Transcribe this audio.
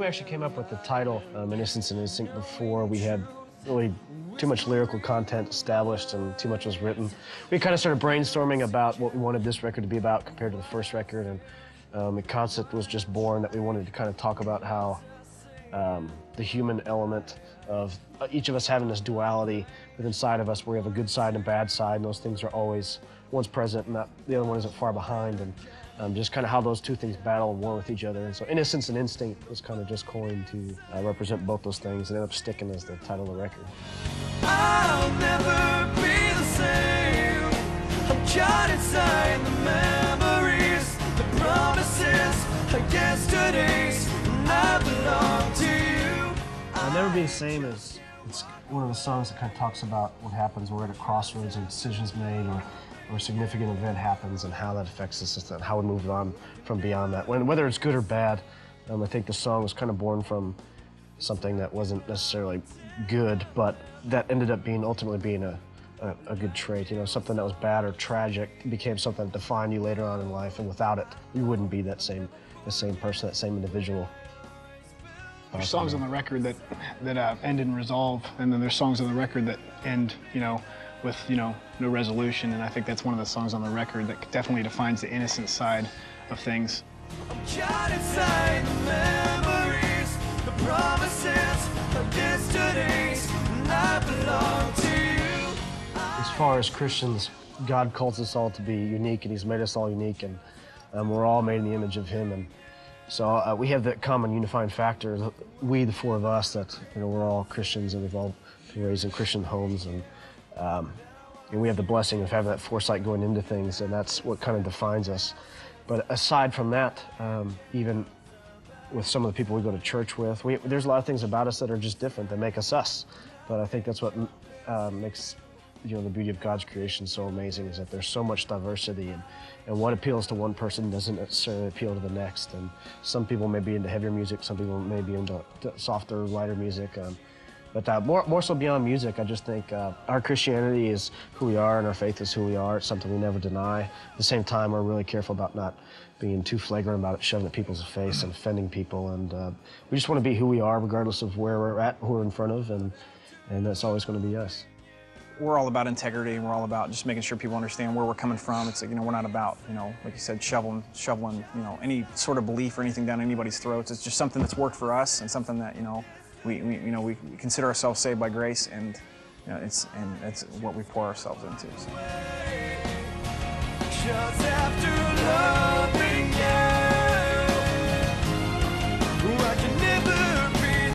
we actually came up with the title, Innocence and Instinct, before we had really too much lyrical content established and too much was written. We kind of started brainstorming about what we wanted this record to be about compared to the first record, and the concept was just born that we wanted to kind of talk about how the human element of each of us having this duality within inside of us, where we have a good side and a bad side, and those things are always, one's present and the other one isn't far behind, and just kind of how those two things battle and war with each other. And so Innocence and Instinct was kind of just coined to represent both those things and ended up sticking as the title of the record. I'll never be the same. I'm caught inside the memories, the promises of yesterdays, and I belong to you. I'll Never Be the Same is it's one of the songs that kind of talks about what happens when we're at a crossroads and decisions made, or a significant event happens and how that affects us and how we move on from beyond that. Whether it's good or bad, I think the song was kind of born from something that wasn't necessarily good, but that ended up ultimately being a good trait. You know, something that was bad or tragic became something that defined you later on in life, and without it, you wouldn't be the same person, that same individual. There's songs on the record that end in resolve, and then there's songs on the record that end, with, no resolution, and I think that's one of the songs on the record that definitely defines the innocent side of things. I'm caught inside the memories, the promises of yesterdays, and I belong to you. As far as Christians, God calls us all to be unique, and He's made us all unique, and we're all made in the image of Him. And so we have that common unifying factor, we, the four of us, that we're all Christians, and we've all been raised in Christian homes, and we have the blessing of having that foresight going into things, and that's what kind of defines us. But aside from that, even with some of the people we go to church with, there's a lot of things about us that are just different, that make us us. But I think that's what makes the beauty of God's creation so amazing, is that there's so much diversity, and what appeals to one person doesn't necessarily appeal to the next. And some people may be into heavier music, some people may be into softer, lighter music. But more so beyond music, I just think our Christianity is who we are, and our faith is who we are. It's something we never deny. At the same time, we're really careful about not being too flagrant about it, shoving it in people's face and offending people. And we just want to be who we are, regardless of where we're at, who we're in front of, and that's always going to be us. We're all about integrity, and we're all about just making sure people understand where we're coming from. It's like, we're not about, like you said, shoveling, any sort of belief or anything down anybody's throats. It's just something that's worked for us, and something that, we consider ourselves saved by grace, and it's what we pour ourselves into. So. Just after loving you, I can never